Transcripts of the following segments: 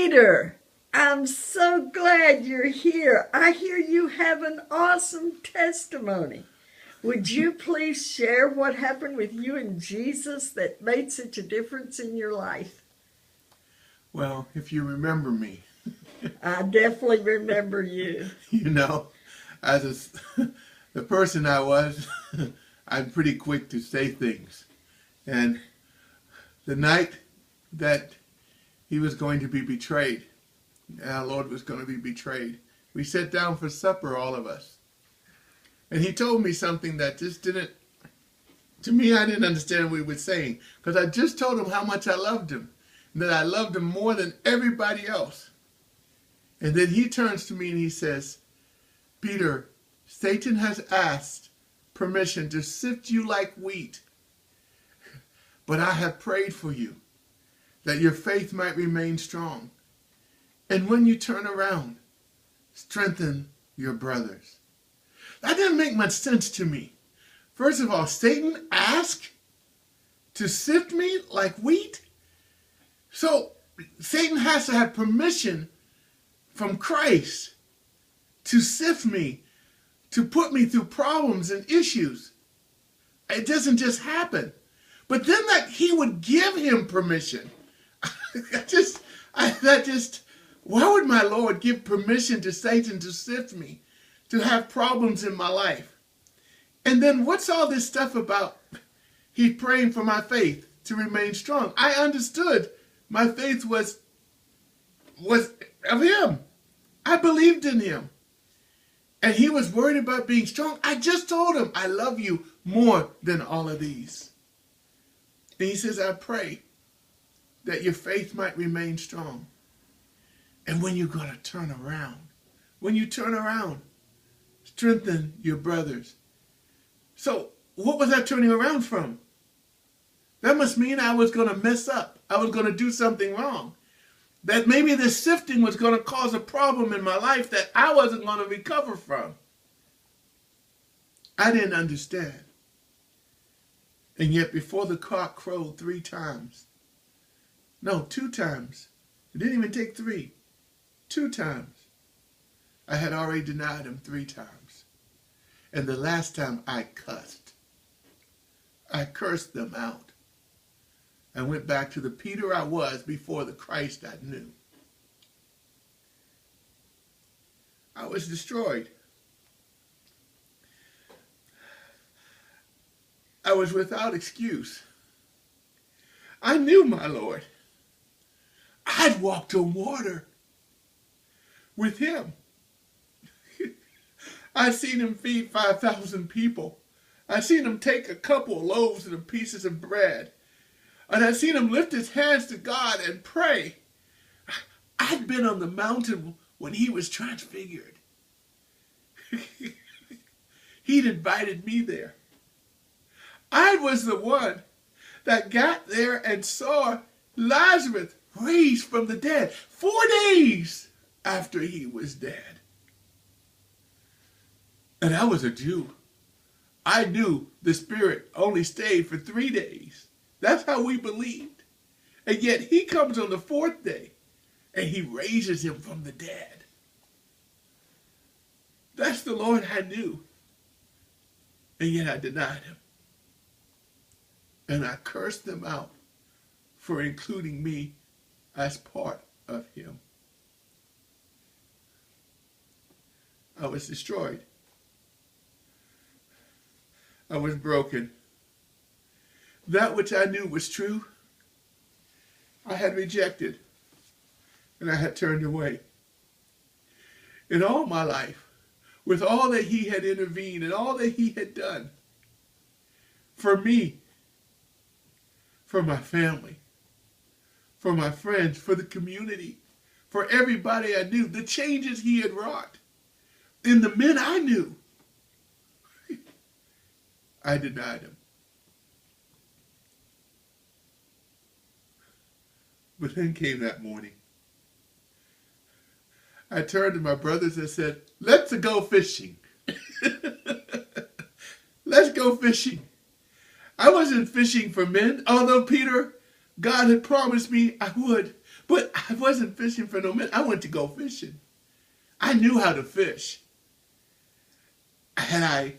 Peter, I'm so glad you're here. I hear you have an awesome testimony. Would you please share what happened with you and Jesus that made such a difference in your life? Well, if you remember me, I definitely remember you. you know, the person I was, I'm pretty quick to say things. And the night that he was going to be betrayed, our Lord was going to be betrayed, we sat down for supper, all of us. And he told me something that just didn't, to me, I didn't understand what he was saying. Because I just told him how much I loved him. And that I loved him more than everybody else. And then he turns to me and he says, Peter, Satan has asked permission to sift you like wheat. But I have prayed for you, that your faith might remain strong. And when you turn around, strengthen your brothers. That didn't make much sense to me. First of all, Satan asked to sift me like wheat? So Satan has to have permission from Christ to sift me, to put me through problems and issues. It doesn't just happen. But then that he would give him permission. Why would my Lord give permission to Satan to sift me, to have problems in my life? And then what's all this stuff about he's praying for my faith to remain strong? I understood my faith was of him. I believed in him. And he was worried about being strong. I just told him, I love you more than all of these. And he says, I pray that your faith might remain strong. And when you're going to turn around, strengthen your brothers. So what was I turning around from? That must mean I was going to mess up. I was going to do something wrong. That maybe this sifting was going to cause a problem in my life that I wasn't going to recover from. I didn't understand. And yet before the cock crowed 3 times, no, 2 times, it didn't even take 3, 2 times, I had already denied him 3 times. And the last time I cussed. I cursed them out. I went back to the Peter I was before the Christ I knew. I was destroyed. I was without excuse. I knew my Lord. I'd walked on water with him. I'd seen him feed 5,000 people. I'd seen him take a couple of loaves and pieces of bread. And I'd seen him lift his hands to God and pray. I'd been on the mountain when he was transfigured. He'd invited me there. I was the one that got there and saw Lazarus raised from the dead 4 days after he was dead. And I was a Jew. I knew the Spirit only stayed for 3 days. That's how we believed. And yet he comes on the 4th day and he raises him from the dead. That's the Lord I knew. And yet I denied him. And I cursed them out for including me as part of him. I was destroyed. I was broken. That which I knew was true, I had rejected and I had turned away. In all my life, with all that he had intervened and all that he had done for me, for my family, for my friends, for the community, for everybody I knew, the changes he had wrought in the men I knew, I denied him. But then came that morning. I turned to my brothers and said, let's go fishing. Let's go fishing. I wasn't fishing for men, although Peter, God had promised me I would. But I wasn't fishing for no men. I went to go fishing. I knew how to fish. And I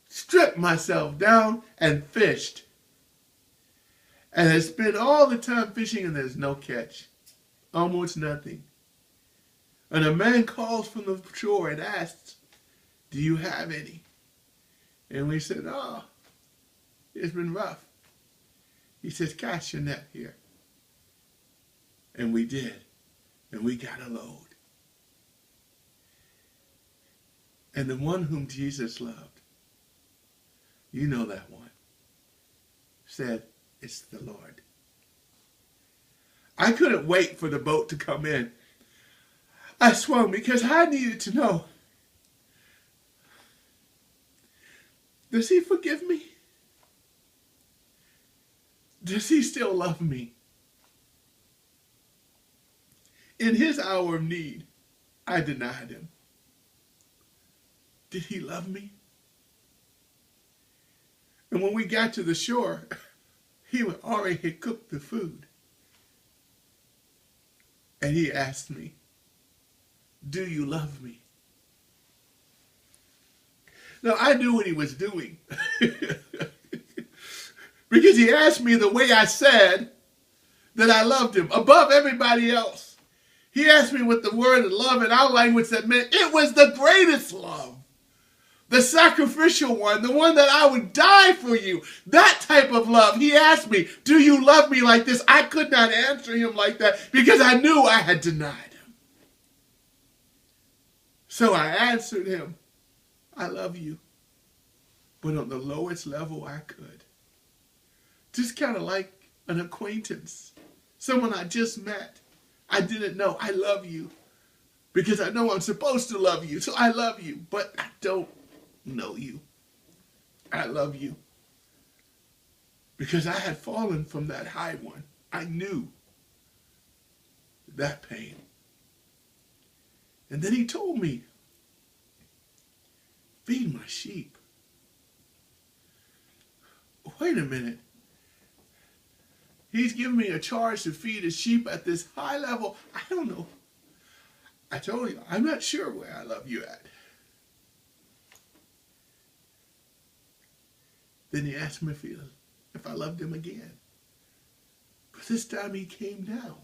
stripped myself down and fished. And I spent all the time fishing and there's no catch. Almost nothing. And a man calls from the shore and asks, do you have any? And we said, oh, it's been rough. He says, cast your net here. And we did. And we got a load. And the one whom Jesus loved, you know that one, said, it's the Lord. I couldn't wait for the boat to come in. I swung because I needed to know, does he forgive me? Does he still love me? In his hour of need, I denied him. Did he love me? And when we got to the shore, he already had cooked the food. And he asked me, do you love me? Now, I knew what he was doing. Because he asked me the way I said that I loved him above everybody else. He asked me with the word love in our language that meant it was the greatest love. The sacrificial one, the one that I would die for you. That type of love. He asked me, do you love me like this? I could not answer him like that because I knew I had denied him. So I answered him, I love you, but on the lowest level I could. Just kind of like an acquaintance, someone I just met. I didn't know. I love you because I know I'm supposed to love you. So I love you, but I don't know you. I love you because I had fallen from that high one. I knew that pain. And then he told me, feed my sheep. Wait a minute. He's giving me a charge to feed his sheep at this high level. I don't know. I told you, I'm not sure where I love you at. Then he asked me if I loved him again. But this time he came down.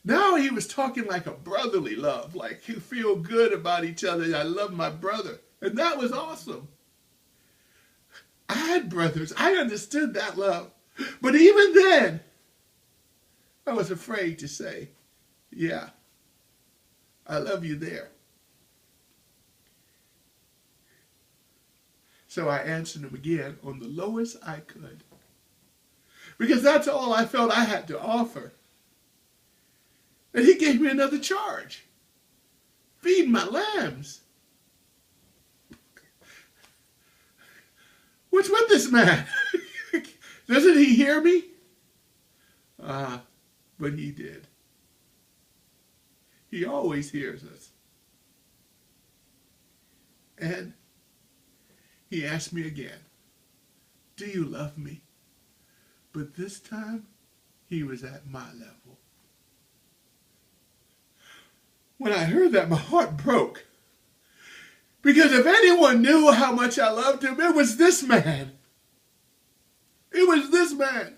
Now he was talking like a brotherly love, like you feel good about each other. I love my brother. And that was awesome. I had brothers. I understood that love. But even then, I was afraid to say, yeah, I love you there. So I answered him again on the lowest I could. Because that's all I felt I had to offer. And he gave me another charge. Feed my lambs. What's with this man? Doesn't he hear me? But he did. He always hears us. And he asked me again, do you love me? But this time, he was at my level. When I heard that, my heart broke. Because if anyone knew how much I loved him, it was this man. It was this man.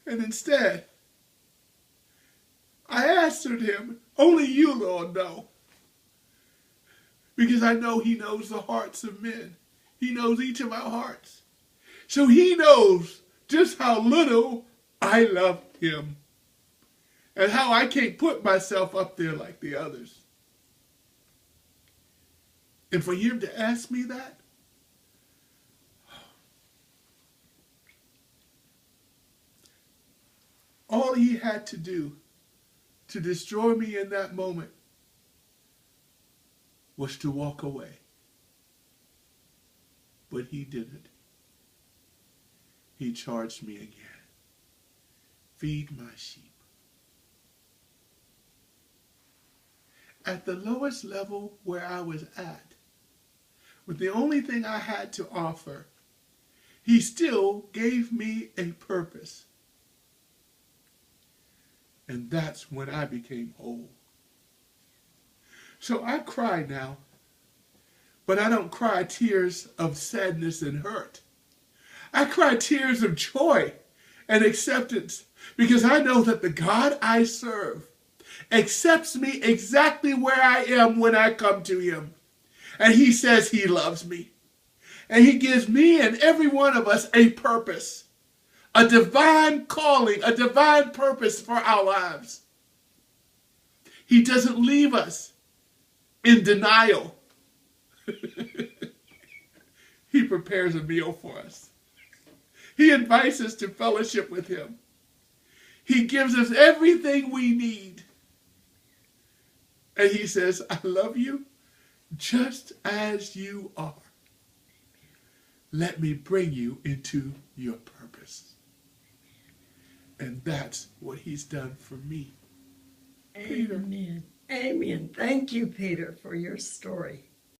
And instead, I answered him, only you, Lord, know. Because I know he knows the hearts of men. He knows each of our hearts. So he knows just how little I love him. And how I can't put myself up there like the others. And for him to ask me that, all he had to do to destroy me in that moment was to walk away. But he didn't. He charged me again. Feed my sheep. At the lowest level where I was at, with the only thing I had to offer, he still gave me a purpose. And that's when I became whole. So I cry now, but I don't cry tears of sadness and hurt. I cry tears of joy and acceptance because I know that the God I serve accepts me exactly where I am when I come to him. And he says he loves me. And he gives me and every one of us a purpose, a divine calling, a divine purpose for our lives. He doesn't leave us in denial. He prepares a meal for us. He invites us to fellowship with him. He gives us everything we need. And he says, I love you just as you are. Let me bring you into your purpose. And that's what he's done for me. Amen. Amen. Thank you, Peter, for your story.